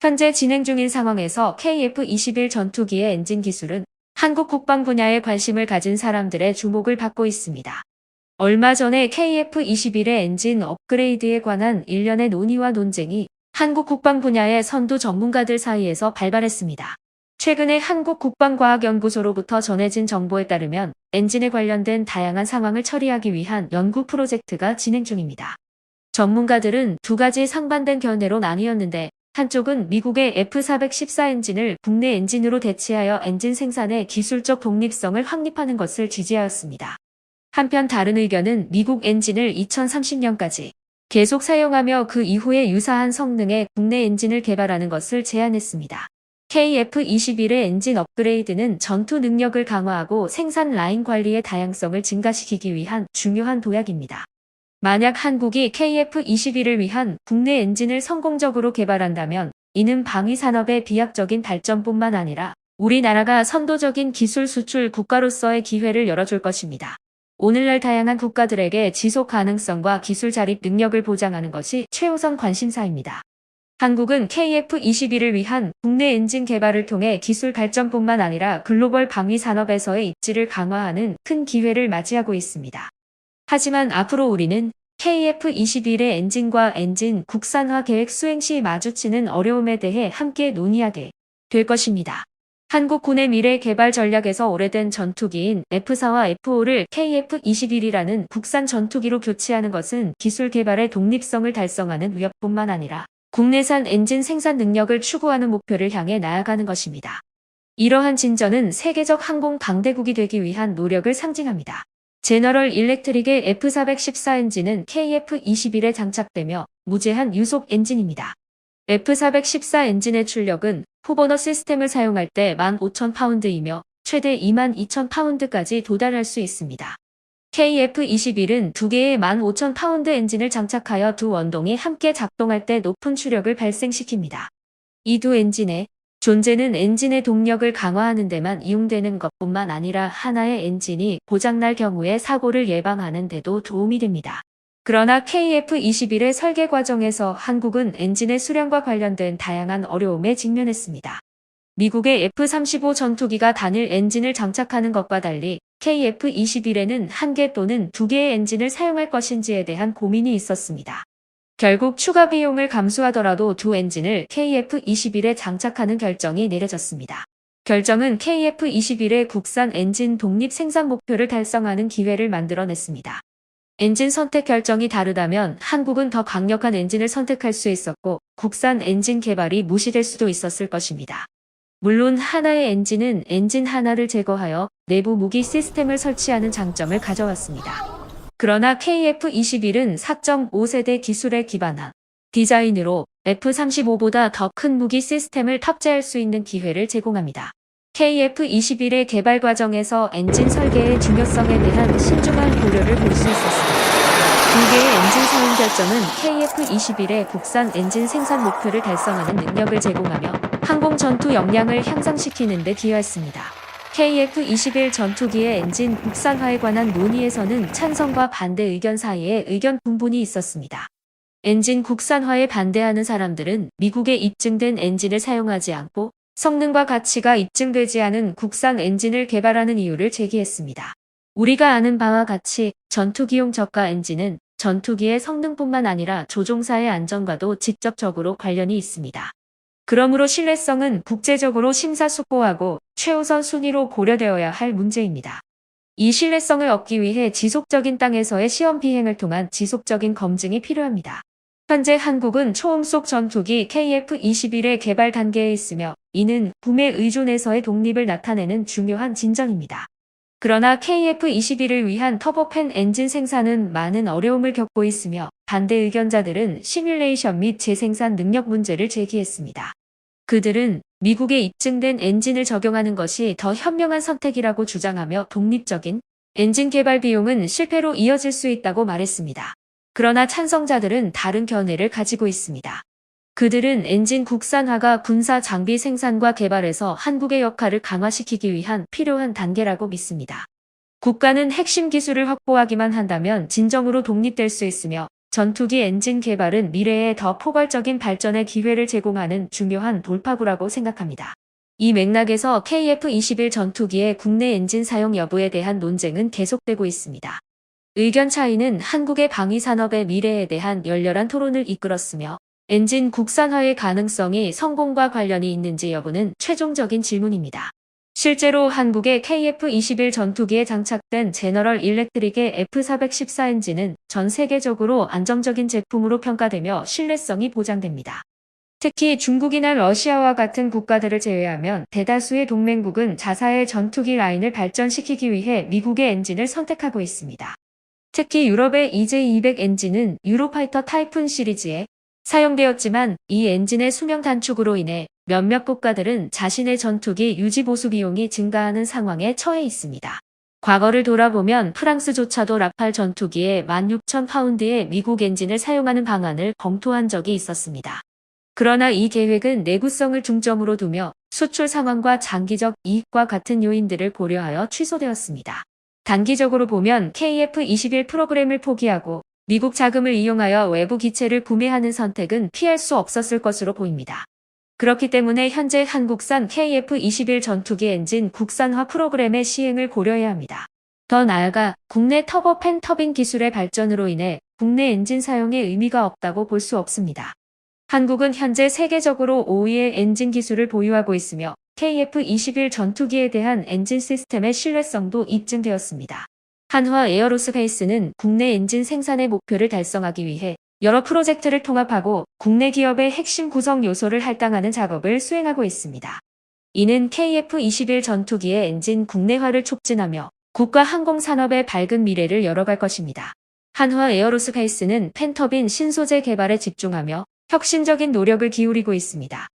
현재 진행 중인 상황에서 KF-21 전투기의 엔진 기술은 한국 국방 분야에 관심을 가진 사람들의 주목을 받고 있습니다. 얼마 전에 KF-21의 엔진 업그레이드에 관한 일련의 논의와 논쟁이 한국 국방 분야의 선두 전문가들 사이에서 발발했습니다. 최근에 한국국방과학연구소로부터 전해진 정보에 따르면 엔진에 관련된 다양한 상황을 처리하기 위한 연구 프로젝트가 진행 중입니다. 전문가들은 두 가지 상반된 견해로 나뉘었는데, 한쪽은 미국의 F414 엔진을 국내 엔진으로 대체하여 엔진 생산의 기술적 독립성을 확립하는 것을 지지하였습니다. 한편 다른 의견은 미국 엔진을 2030년까지 계속 사용하며 그 이후에 유사한 성능의 국내 엔진을 개발하는 것을 제안했습니다. KF-21의 엔진 업그레이드는 전투 능력을 강화하고 생산 라인 관리의 다양성을 증가시키기 위한 중요한 도약입니다. 만약 한국이 KF-21을 위한 국내 엔진을 성공적으로 개발한다면 이는 방위 산업의 비약적인 발전뿐만 아니라 우리나라가 선도적인 기술 수출 국가로서의 기회를 열어줄 것입니다. 오늘날 다양한 국가들에게 지속 가능성과 기술 자립 능력을 보장하는 것이 최우선 관심사입니다. 한국은 KF-21을 위한 국내 엔진 개발을 통해 기술 발전뿐만 아니라 글로벌 방위 산업에서의 입지를 강화하는 큰 기회를 맞이하고 있습니다. 하지만 앞으로 우리는 KF-21의 엔진과 엔진 국산화 계획 수행 시 마주치는 어려움에 대해 함께 논의하게 될 것입니다. 한국군의 미래 개발 전략에서 오래된 전투기인 F4와 F5를 KF-21이라는 국산 전투기로 교체하는 것은 기술 개발의 독립성을 달성하는 위협뿐만 아니라 국내산 엔진 생산 능력을 추구하는 목표를 향해 나아가는 것입니다. 이러한 진전은 세계적 항공 강대국이 되기 위한 노력을 상징합니다. 제너럴 일렉트릭의 F414 엔진은 KF-21에 장착되며 무제한 유속 엔진입니다. F414 엔진의 출력은 후버너 시스템을 사용할 때 15,000파운드이며 최대 22,000파운드까지 도달할 수 있습니다. KF-21은 두 개의 15,000파운드 엔진을 장착하여 두 원동이 함께 작동할 때 높은 추력을 발생시킵니다. 이 두 엔진의 존재는 엔진의 동력을 강화하는 데만 이용되는 것뿐만 아니라 하나의 엔진이 고장날 경우에 사고를 예방하는 데도 도움이 됩니다. 그러나 KF-21의 설계 과정에서 한국은 엔진의 수량과 관련된 다양한 어려움에 직면했습니다. 미국의 F-35 전투기가 단일 엔진을 장착하는 것과 달리 KF-21에는 한 개 또는 두 개의 엔진을 사용할 것인지에 대한 고민이 있었습니다. 결국 추가 비용을 감수하더라도 두 엔진을 KF-21에 장착하는 결정이 내려졌습니다. 결정은 KF-21의 국산 엔진 독립 생산 목표를 달성하는 기회를 만들어냈습니다. 엔진 선택 결정이 다르다면 한국은 더 강력한 엔진을 선택할 수 있었고 국산 엔진 개발이 무시될 수도 있었을 것입니다. 물론 하나의 엔진은 엔진 하나를 제거하여 내부 무기 시스템을 설치하는 장점을 가져왔습니다. 그러나 KF-21은 4.5세대 기술에 기반한 디자인으로 F-35보다 더 큰 무기 시스템을 탑재할 수 있는 기회를 제공합니다. KF-21의 개발 과정에서 엔진 설계의 중요성에 대한 신중한 고려를 볼 수 있었습니다. 두 개의 엔진 사용 결정은 KF-21의 국산 엔진 생산 목표를 달성하는 능력을 제공하며 항공 전투 역량을 향상시키는 데 기여했습니다. KF-21 전투기의 엔진 국산화에 관한 논의에서는 찬성과 반대 의견 사이에 의견 분분이 있었습니다. 엔진 국산화에 반대하는 사람들은 미국에 입증된 엔진을 사용하지 않고 성능과 가치가 입증되지 않은 국산 엔진을 개발하는 이유를 제기했습니다. 우리가 아는 바와 같이 전투기용 저가 엔진은 전투기의 성능뿐만 아니라 조종사의 안전과도 직접적으로 관련이 있습니다. 그러므로 신뢰성은 국제적으로 심사숙고하고 최우선 순위로 고려되어야 할 문제입니다. 이 신뢰성을 얻기 위해 지속적인 땅에서의 시험 비행을 통한 지속적인 검증이 필요합니다. 현재 한국은 초음속 전투기 KF-21의 개발 단계에 있으며 이는 구매 의존에서의 독립을 나타내는 중요한 진전입니다. 그러나 KF-21을 위한 터보팬 엔진 생산은 많은 어려움을 겪고 있으며 반대 의견자들은 시뮬레이션 및 재생산 능력 문제를 제기했습니다. 그들은 미국에 입증된 엔진을 적용하는 것이 더 현명한 선택이라고 주장하며 독립적인 엔진 개발 비용은 실패로 이어질 수 있다고 말했습니다. 그러나 찬성자들은 다른 견해를 가지고 있습니다. 그들은 엔진 국산화가 군사 장비 생산과 개발에서 한국의 역할을 강화시키기 위한 필요한 단계라고 믿습니다. 국가는 핵심 기술을 확보하기만 한다면 진정으로 독립될 수 있으며 전투기 엔진 개발은 미래에 더 포괄적인 발전의 기회를 제공하는 중요한 돌파구라고 생각합니다. 이 맥락에서 KF-21 전투기의 국내 엔진 사용 여부에 대한 논쟁은 계속되고 있습니다. 의견 차이는 한국의 방위산업의 미래에 대한 열렬한 토론을 이끌었으며 엔진 국산화의 가능성이 성공과 관련이 있는지 여부는 최종적인 질문입니다. 실제로 한국의 KF-21 전투기에 장착된 제너럴 일렉트릭의 F414 엔진은 전 세계적으로 안정적인 제품으로 평가되며 신뢰성이 보장됩니다. 특히 중국이나 러시아와 같은 국가들을 제외하면 대다수의 동맹국은 자사의 전투기 라인을 발전시키기 위해 미국의 엔진을 선택하고 있습니다. 특히 유럽의 EJ200 엔진은 유로파이터 타이푼 시리즈에 사용되었지만 이 엔진의 수명 단축으로 인해 몇몇 국가들은 자신의 전투기 유지 보수 비용이 증가하는 상황에 처해 있습니다. 과거를 돌아보면 프랑스조차도 라팔 전투기에 16,000파운드의 미국 엔진을 사용하는 방안을 검토한 적이 있었습니다. 그러나 이 계획은 내구성을 중점으로 두며 수출 상황과 장기적 이익과 같은 요인들을 고려하여 취소되었습니다. 단기적으로 보면 KF-21 프로그램을 포기하고 미국 자금을 이용하여 외부 기체를 구매하는 선택은 피할 수 없었을 것으로 보입니다. 그렇기 때문에 현재 한국산 KF-21 전투기 엔진 국산화 프로그램의 시행을 고려해야 합니다. 더 나아가 국내 터보팬 터빈 기술의 발전으로 인해 국내 엔진 사용에 의미가 없다고 볼 수 없습니다. 한국은 현재 세계적으로 5위의 엔진 기술을 보유하고 있으며 KF-21 전투기에 대한 엔진 시스템의 신뢰성도 입증되었습니다. 한화 에어로스페이스는 국내 엔진 생산의 목표를 달성하기 위해 여러 프로젝트를 통합하고 국내 기업의 핵심 구성 요소를 할당하는 작업을 수행하고 있습니다. 이는 KF-21 전투기의 엔진 국내화를 촉진하며 국가 항공산업의 밝은 미래를 열어갈 것입니다. 한화 에어로스페이스는 펜터빈 신소재 개발에 집중하며 혁신적인 노력을 기울이고 있습니다.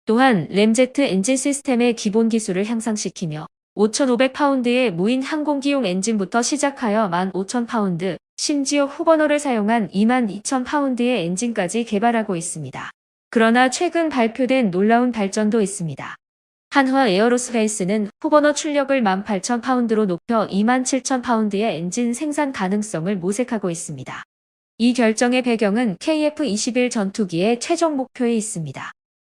또한 램제트 엔진 시스템의 기본 기술을 향상시키며 5,500파운드의 무인 항공기용 엔진부터 시작하여 15,000파운드, 심지어 후버너를 사용한 22,000파운드의 엔진까지 개발하고 있습니다. 그러나 최근 발표된 놀라운 발전도 있습니다. 한화 에어로스페이스는 후버너 출력을 18,000파운드로 높여 27,000파운드의 엔진 생산 가능성을 모색하고 있습니다. 이 결정의 배경은 KF-21 전투기의 최종 목표에 있습니다.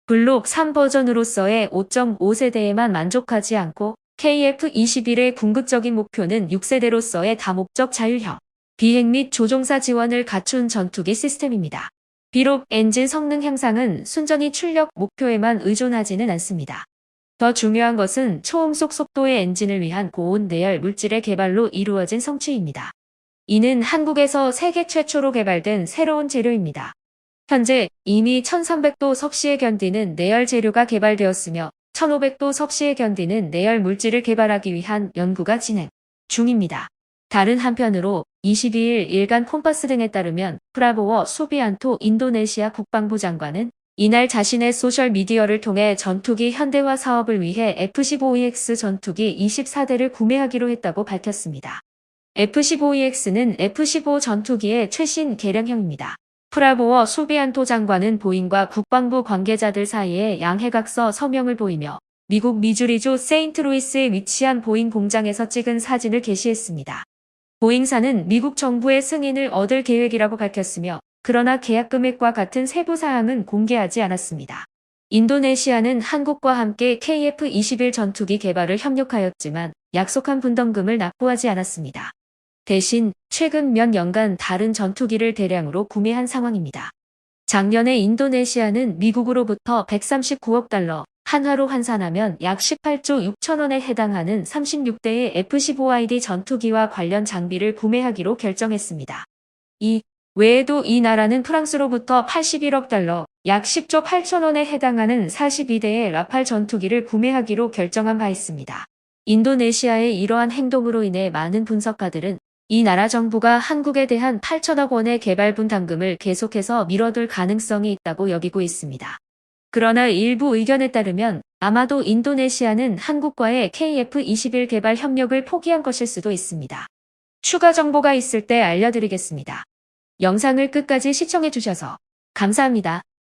블록 3 버전으로서의 5.5세대에만 만족하지 않고 KF-21의 궁극적인 목표는 6세대로서의 다목적 자율형, 비행 및 조종사 지원을 갖춘 전투기 시스템입니다. 비록 엔진 성능 향상은 순전히 출력 목표에만 의존하지는 않습니다. 더 중요한 것은 초음속 속도의 엔진을 위한 고온 내열 물질의 개발로 이루어진 성취입니다. 이는 한국에서 세계 최초로 개발된 새로운 재료입니다. 현재 이미 1300도 섭씨에 견디는 내열 재료가 개발되었으며 1500도 섭씨에 견디는 내열 물질을 개발하기 위한 연구가 진행 중입니다. 다른 한편으로 22일 일간 콤파스 등에 따르면 프라보워 수비안토 인도네시아 국방부 장관은 이날 자신의 소셜미디어를 통해 전투기 현대화 사업을 위해 F-15EX 전투기 24대를 구매하기로 했다고 밝혔습니다. F-15EX는 F-15 전투기의 최신 개량형입니다. 프라보워 수비안토 장관은 보잉과 국방부 관계자들 사이에 양해각서 서명을 보이며 미국 미주리주 세인트루이스에 위치한 보잉 공장에서 찍은 사진을 게시했습니다. 보잉사는 미국 정부의 승인을 얻을 계획이라고 밝혔으며 그러나 계약 금액과 같은 세부 사항은 공개하지 않았습니다. 인도네시아는 한국과 함께 KF-21 전투기 개발을 협력하였지만 약속한 분담금을 납부하지 않았습니다. 대신 최근 몇 년간 다른 전투기를 대량으로 구매한 상황입니다. 작년에 인도네시아는 미국으로부터 139억 달러, 한화로 환산하면 약 18조 6천원에 해당하는 36대의 F-15ID 전투기와 관련 장비를 구매하기로 결정했습니다. 이 외에도 이 나라는 프랑스로부터 81억 달러, 약 10조 8천원에 해당하는 42대의 라팔 전투기를 구매하기로 결정한 바 있습니다. 인도네시아의 이러한 행동으로 인해 많은 분석가들은 이 나라 정부가 한국에 대한 8천억 원의 개발 분담금을 계속해서 미뤄둘 가능성이 있다고 여기고 있습니다. 그러나 일부 의견에 따르면 아마도 인도네시아는 한국과의 KF-21 개발 협력을 포기한 것일 수도 있습니다. 추가 정보가 있을 때 알려드리겠습니다. 영상을 끝까지 시청해주셔서 감사합니다.